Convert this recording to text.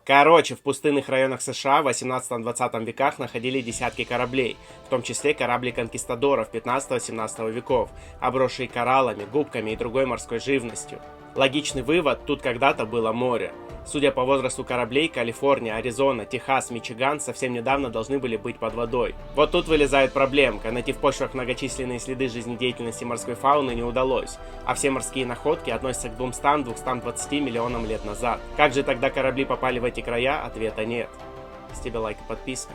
Короче, в пустынных районах США в 18-20 веках находили десятки кораблей, в том числе корабли конкистадоров 15-17 веков, обросшие кораллами, губками и другой морской живностью. Логичный вывод – тут когда-то было море. Судя по возрасту кораблей, Калифорния, Аризона, Техас, Мичиган совсем недавно должны были быть под водой. Вот тут вылезает проблемка, найти в почвах многочисленные следы жизнедеятельности морской фауны не удалось, а все морские находки относятся к 200-220 миллионам лет назад. Как же тогда корабли попали в эти края? Ответа нет. С тебя лайк и подписка.